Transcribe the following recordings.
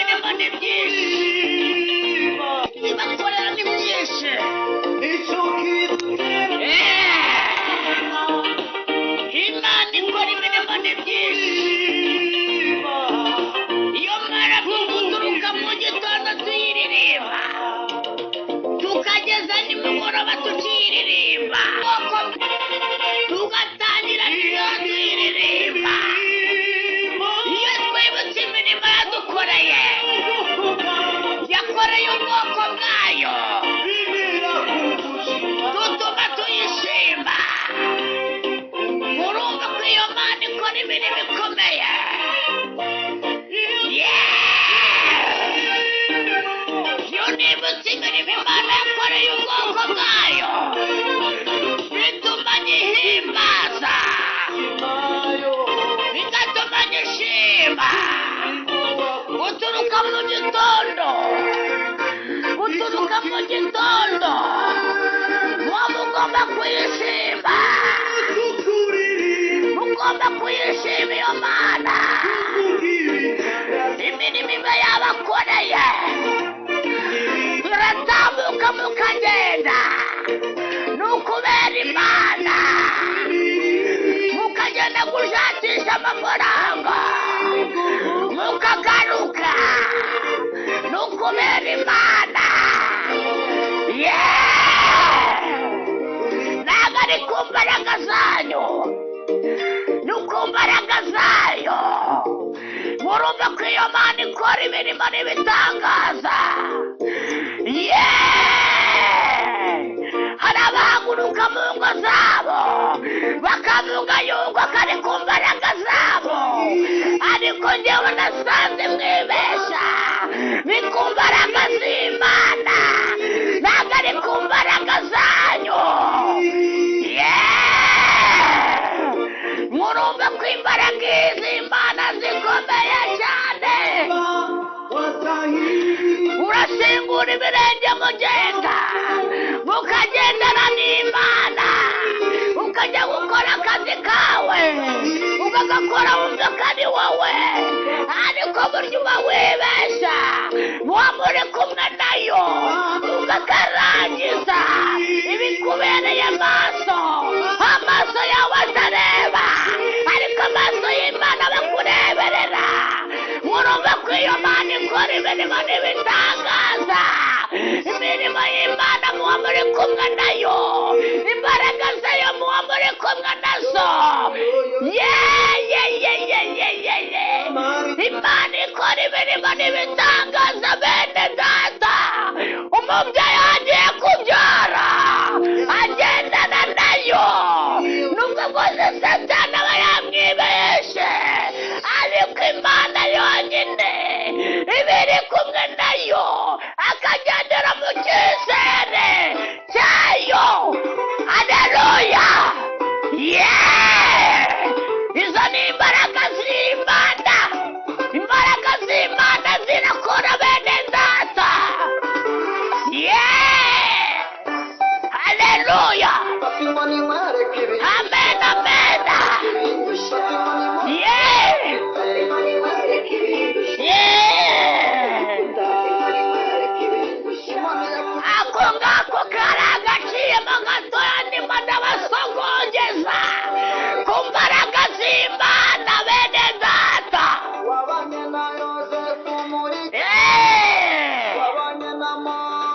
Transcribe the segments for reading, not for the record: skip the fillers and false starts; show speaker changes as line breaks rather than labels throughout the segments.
imirimo ni byinshi, ibakorera ni byinshi. Imana ikora imirimo ni byinshi. Iyo mara tuguturuka mu gitondo tuyiririmba, tukageza nimugoroba tukiririmba, tugatangira nijoro tuyiririmba. Iyo twibutse imirimo yadukoreye, yakoreye ubwoko bwayo, dutuma tuyishima. Murumva ko iyo Mana ikora imirimo ikomeye. Iyo nibutse imirimo Imana yakoreye ubwoko bwayo, bituma nyihimbaza, bigatuma nyishima. Guturuka mu gitondo, guturuka mu gitondo, muba mugomba kuyishima, mugomba kuyishima iyo Mana. Imirimo iba yabakoreye, muratambuka mukagenda, ni ukubera Imana. Mukagenda gushakisha amafaranga, mukagaruka, ni ukubera Imana. Ntabwo ari ku mbaraga zanyu, ni ku mbaraga zayo. Murumva ko iyo Mana ikora imirimo n'ibitangaza. Hari abahaguruka mu ngo zabo bakavuga yuko kari ku mbaraga zabo, ariko njyewe nasanze mwibesha. Ni ku mbaraga z'Imana, ntabwo ari ku mbaraga zanyu. Murumva ko imbaraga z'Imana zikomeye cyane. Urasingura ibirenge mugenda, mukagendana n'Imana, ukajya gukora akazi kawe, ukagakora wumva ko ari wowe, ariko burya uba wibesha. Muba muri kumwe nayo, ukakarangiza ibikubereye amaso. Amaso yawe atareba, ariko amaso y'Imana bakureberera. Murumva ko iyo Mana ikora imirimo n'ibitangaza. Imirimo y'Imana muba muri kumwe nayo, imbaraga zayo muba muri kumwe nazo. Imana ikora imirimo n'ibitangaza. Bene data, umubyeyi agiye kubyara agendana nayo, nubwo bwose Satani aba yamwibeshe, ariko Imana yonyine iba iri kumwe nayo, akagendera mu cyizere cyayo. Haleluya! Izo ni imbaraga z'Imana. Imbaraga z'Imana zirakora bene data. Haleluya! Amen, amen. Ako ngako kari agaciyemo gatoya, ndimo ndabasogongeza ku mbaraga z'Imana bene data.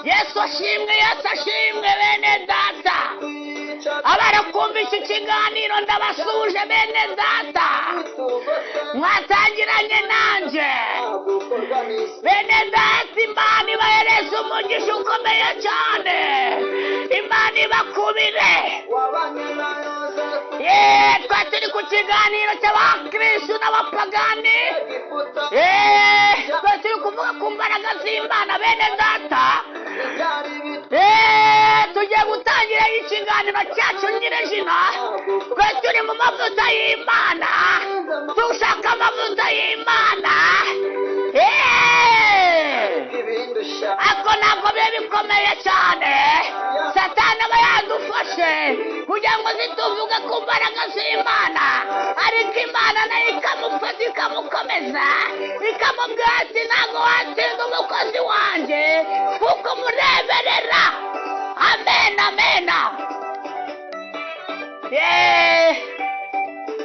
Yesu ashimwe, Yesu ashimwe bene data. Abarakumva iki kiganiro ndabasuje bene data, mwatangiranye nanjye bene data. Imana ibahereze umugisha ukomeye cyane, Imana ibakubire. Twari turi ku kiganiro cy'abakristo n'abapagani, twari turi kuvuga ku mbaraga z'Imana bene data. Tugiye gutangira ikiganiro cyacu nyir'izina. Twari turi mu mavuta y'Imana, dushaka amavuta y'Imana. Ako ntabwo biba bikomeye cyane. Satani aba yadufashe kugira ngo zituvuge ku mbaraga z'Imana, ariko Imana nayo ikamufata ikamukomeza, ikamubwira ati ntabwo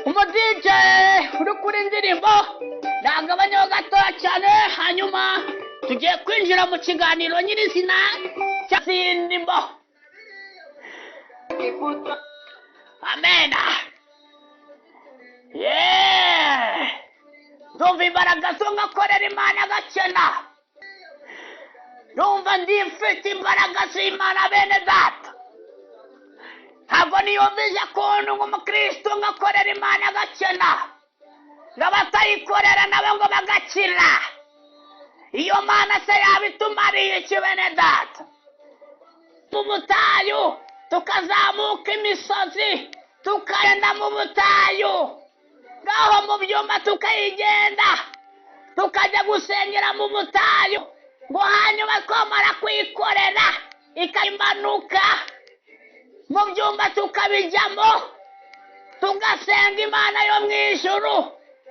umudj uri kuri indirimbo nagabanyaho gatoya cyane, hanyuma tugiye kwinjira mu kiganiro nyirizina cy'indirimbo. Amena. Ndumva imbaraga zo ngakorera Imana gakena. Ndumva ndifite imbaraga z'Imana bene data. Ntabwo niyumvise ukuntu nk'umukristo ngakorera Imana gakena, n'abatayikorera nabo ngo bagakira. Iyo Mana se yabitumariye iki bene data? Mu butayu tukazamuka imisozi, tukagenda mu butayu, ngaho mu byumba tukayigenda, tukajya gusengera mu butayu, ngo hanyuma twamara kuyikorera ikayimanuka mu byumba tukabijyamo, tugasenga Imana yo mu ijuru,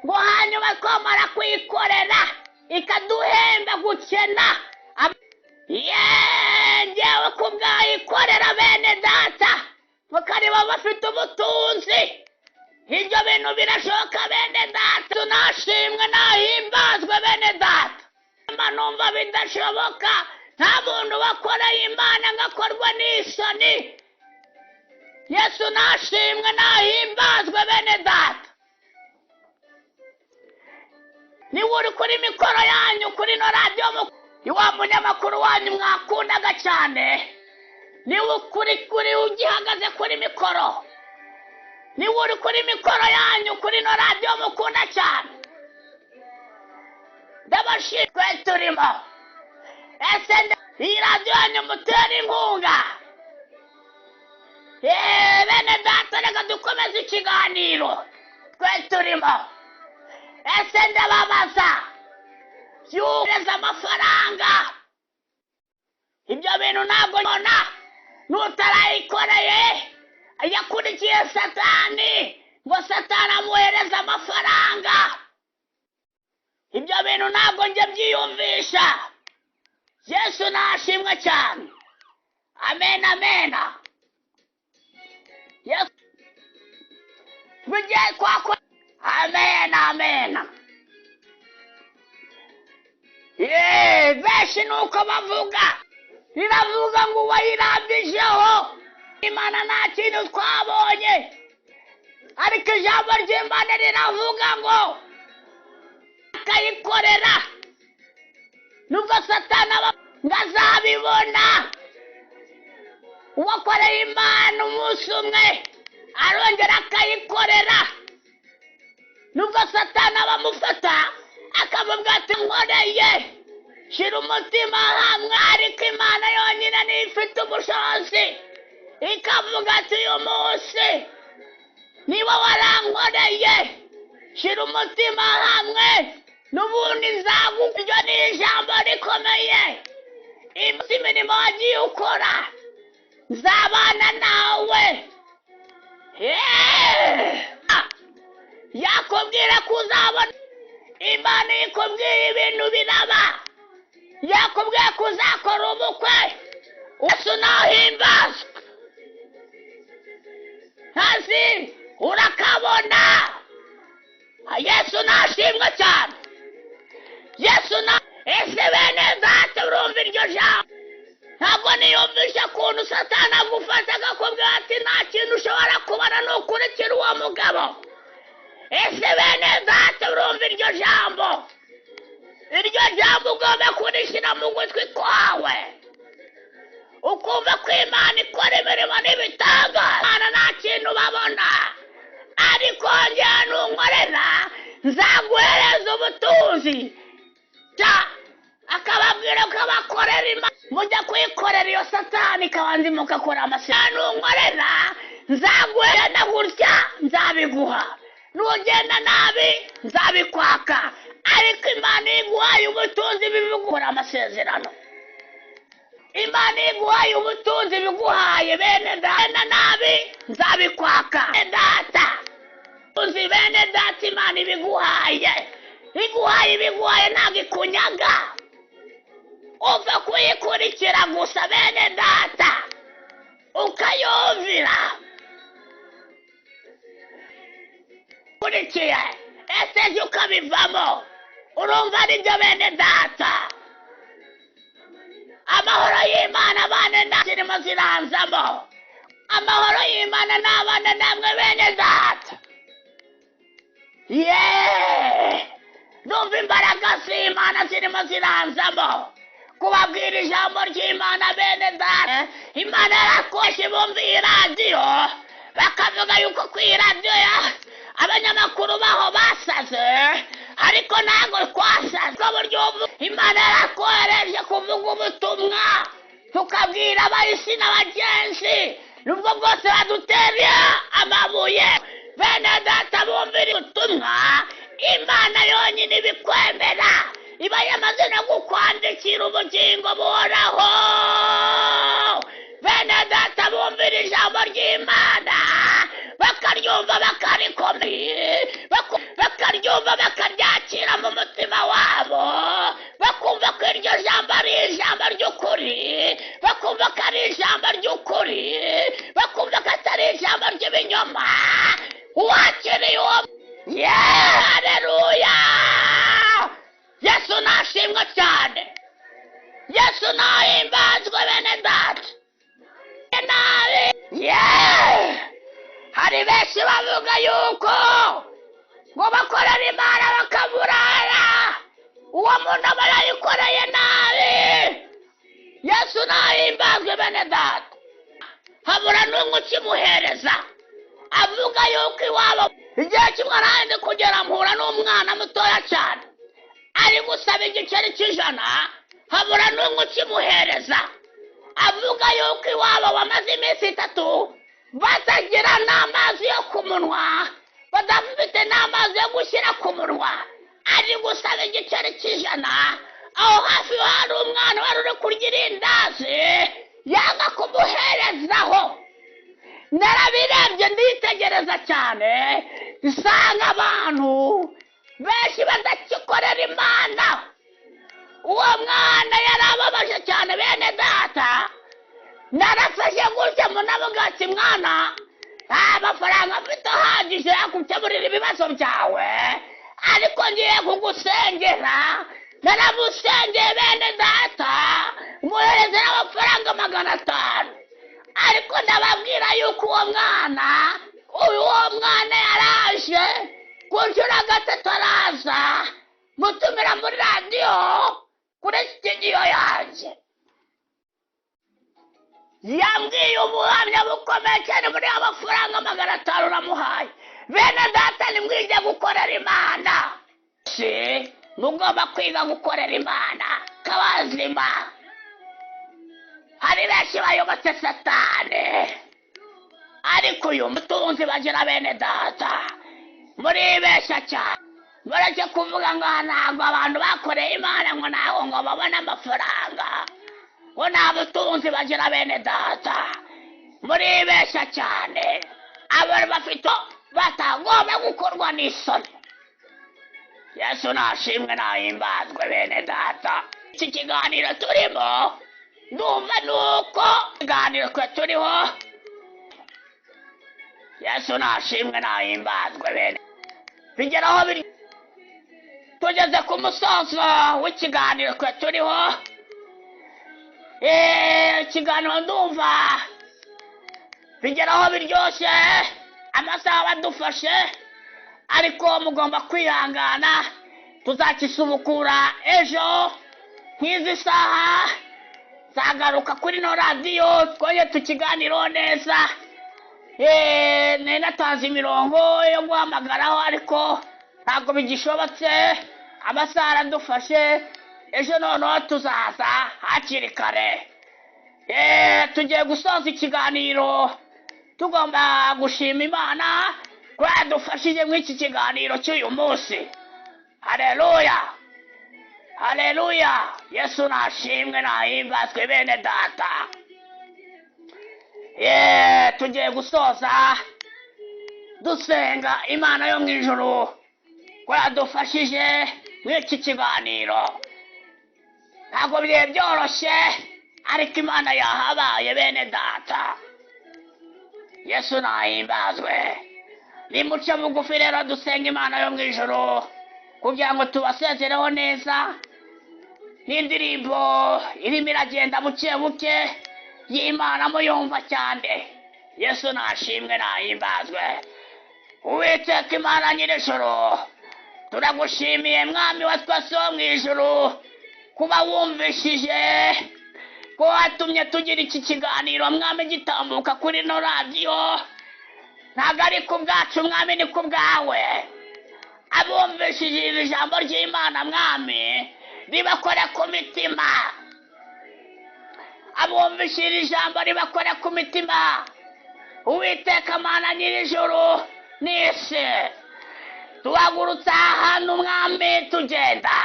ngo hanyuma twamara kuyikorera ikaduhemba gukena. Ngewe kubwayikorera bene data mukareba bafite ubutunzi, ibyo bintu birashoboka bene data. Tunashimwe nahimbazwe bene data. Numva bidashoboka, nta muntu wakoreye Imana ngakorwa n'isoni. Yesu nashimwe nahimbazwe bene data. Niwe uri kuri mikoro yanyu kuri no radio, iwa munyamakuru wanyu mwakundaga cyane, niwe kuri ugihagaze kuri mikoro, niwe uri kuri mikoro yanyu kuri no radio mukunda cyane. Ndabashitwe turimo. Iyi radio yanyu mutera inkunga. Bene data reka dukomeze ikiganiro. Twe turimo. Ndababaza yohereza amafaranga, ibyo bintu ntabwo mbona n'utarayikoreye yakurikiye Satani ngo Satani amuhereza amafaranga. Ibyo bintu ntabwo njye byiyumvisha. Yesu nashimwe cyane. Amen, amen. Yes. Tugiye kwakwa. Amen, amen. Benshi nuko bavuga, iravuga ngo wayirambisheho Imana nta kintu twabonye, ariko ijambo ry'Imana riravuga ngo akayikorera nubwo Satani ngazabibona. Uwakoreye Imana umunsi umwe arongera akayikorera, nubwo Satani abamufata akavuga ati nkoreye, shira umutima hamwe, ariko Imana yonyine niyo ifite ubushobozi ikavuga ati uyu munsi niba warankoreye, shira umutima hamwe, n'ubundi nzaguha. Iryo ni ijambo rikomeye. Imirimo wagiye ukora nzabana nawe. Yakubwira ko uzabona, Imana ikubwiye ibintu biraba, yakubwiye ko uzakora ubukwe. Yesu nahimbazwe. Hasi urakabona. Yesu nashimwe cyane. Yesu na bene data urumva iryo jambo. Ntabwo niyumvisha ukuntu Satani agufata akakubwira ati nta kintu ushobora kubona n'ukurikira uwo mugabo. Bene data urumva iryo jambo. Iryo jambo ugomba kurishyira mu gutwi kwawe, ukumva ko Imana ikora imirimo n'ibitangaza. Imana nta kintu babona, ariko njyewe nunkorera nzaguhereza ubutunzi. Akababwira ko abakorera Imana mujya kuyikorera iyo Satani ikabanza mugakora amasezerano. Nunkorera nzaguhereza gutya nzabiguha, nugenda nabi nzabikwaka, ariko Imana iguhaye ubutunzi bibigukora amasezerano. Imana iguhaye ubutunzi biguhaye bene data nabi nzabikwaka. Data uzi bene data Imana ibiguhaye ibiguhaye ntabwo ikunyaga, uva kuyikurikira gusa bene data ukayumvira. ukurikiye ese jya ukabivamo urumva nibyo bene data amahoro y'Imana abane zirimo ziranzamo amahoro y'Imana n'abana namwe bene data numva imbaraga z'Imana zirimo ziranzamo kubabwira ijambo ry'Imana bene data Imana yarakoshe bumva iyi radiyo bakavuga yuko ku iyi radiyo abanyamakuru baho basaze ariko ntabwo twasaze buryo Imana yarakohereje kuvuga ubutumwa tukabwira abahisi n'abagenzi nubwo bwose badutera amabuye bene data bumvira ubutumwa Imana yonyine ibikwemera iba yamaze no kukwandikira ubugingo buhoraho bene data bumvira ijambo ry'Imana bakaryumva bakaryumva bakaryakira mu mutima wabo bakumva ko iryo jambo ari ijambo ry'ukuri bakumva ko ari ijambo ry'ukuri bakumva ko atari ijambo ry'ibinyoma uwakiriye uwo haleluya Yesu nashimwe cyane Yesu nahimbazwe bene data hari benshi bavuga yuko ngo bakorera Imana bakaburara uwo muntu aba yayikoreye nabi Yesu nahimbazwe bene data habura n'umwe ukimuhereza avuga yuko iwabo igihe kimwe arahende kugera mpura n'umwana mutoya cyane ari gusaba igiceri cy'ijana habura n'umwe ukimuhereza avuga yuko iwabo bamaze iminsi 3 batagira n'amazi yo ku munwa badafite n'amazi yo gushyira ku munwa ari gusaba igiceri cy'ijana aho hafi hari umwana wari uri kurya irindazi yanga kumuherezaho narabirebye nditegereza cyane isanga abantu benshi badakikorera Imana uwo mwana yarababaje cyane bene data narafashe gutya munavuga ati mwana nta mafaranga mfite ahagije yakukemurira ibibazo byawe ariko ngiye kugusengera naramusengeye bene data muhereze n'amafaranga 500 ariko ndababwira yuko uwo mwana yaraje kunshura 3 araza mutumira muri radiyo kuri studio yanjye yambwiye ubuhamya bukomeye cyane muri amafaranga 500 namuhaye bene data nimwige gukorera Imana mugomba kwiga gukorera Imana kabazima hari benshi bayobotse Satani ariko uyu mutunzi bagira bene data muri besha cyane barajye kuvuga ngo ntabwo abantu bakoreye Imana ngo ntabwo ngo babone amafaranga ngo nta butunzi bagira bene data muri besha cyane abantu bafite batagomba gukorwa n'isoni Yesu nashimwe nahimbazwe bene data iki kiganiro turimo ndumva nuko ikiganiro twe turiho Yesu nashimwe nahimbazwe bene bigeraho biri tugeze ku musozo w'ikiganiro twe turiho ikiganiro ndumva bigeraho biryoshye amasaha badufashe ariko mugomba kwihangana tuzakisubukura ejo nk'izi saha zagaruka kuri no radiyo twoye tukiganiro neza natanze imirongo yo guhamagaraho ariko ntabwo bigishobotse amasaha aradufashe ejo noneho tuzaza hakiri kare tugiye gusoza ikiganiro tugomba gushima Imana ko yadufashije mw'iki kiganiro cy'uyu munsi haleluya haleluya Yesu nashimwe nahimbazwe bene data tugiye gusoza dusenga Imana yo mu ijuru ko yadufashije mw'iki kiganiro ntabwo byari byoroshye ariko Imana yahabaye bene data Yesu nahimbazwe nimuce bugufi rero dusenga Imana yo mu ijuru kugira ngo tubasezereho neza n'indirimbo irimo iragenda buke buke y'Imana muyumva cyane. Yesu nashimwe nahimbazwe. Uwiteka Imana nyir'ijuru, turagushimiye mwami wa twese wo mu ijuru kuba wumvishije ko watumye tugira iki kiganiro mwami gitambuka kuri no radiyo. Ntabwo ari ku bwacu mwami, ni ku bwawe. Abumvishije iri jambo ry'Imana mwami ribakore ku mitima, abumvishije iri jambo ribakore ku mitima. Uwiteka Mana nyir'ijuru n'isi, tuhagurutse ahantu mwami tugenda,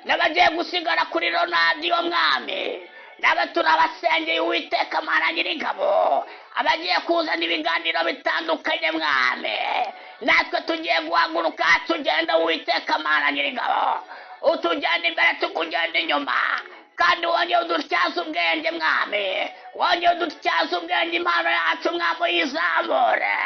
n'abagiye gusigara kuri radiyo mwami, n'aba turabasengeye Uwiteka Mana nyir'ingabo, abagiye kuzana ibiganiro bitandukanye mwami, natwe tugiye guhaguruka tugenda Uwiteka Mana nyir'ingabo, utugenda imbere tukugenda inyuma, kandi wongeye udutyaza ubwenge mwami, wongeye udutyaza ubwenge impano yacu mwami uyizamure.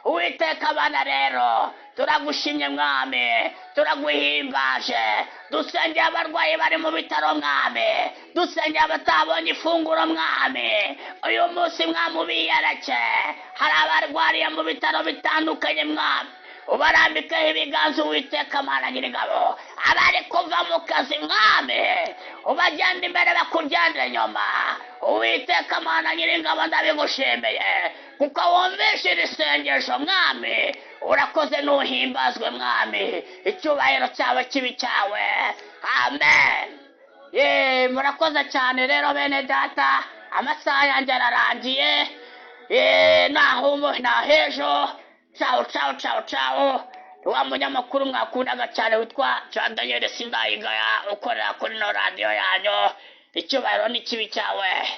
Uwiteka Mana rero turagushimye mwami, turaguhimbaje, dusengeye abarwayi bari mu bitaro mwami, dusengeye abatabonye ifunguro mwami, uyu munsi mwami ubiyereke, hari abarwariye mu bitaro bitandukanye mwami, ubarambikeho ibiganza Uwiteka Mana nyir'ingabo, abari kuva mu kazi mwami ubagenda imbere bakugenda inyuma. Uwiteka Mana nyir'ingabo ndabigushimiye kuko wumvishe iri sengesho mwami, urakoze nuhimbazwe mwami, icyubahiro cyawe kibi cyawe, amen. Murakoze cyane rero bene data, amasaha yanjye ararangiye, nahejo. Ciao ciao ciao ciao. Wa munyamakuru mwakundaga cyane witwa Jean Daniel Sindayigaya ukorera kuri no radio yanyu, icyubahiro ni kibi cyawe.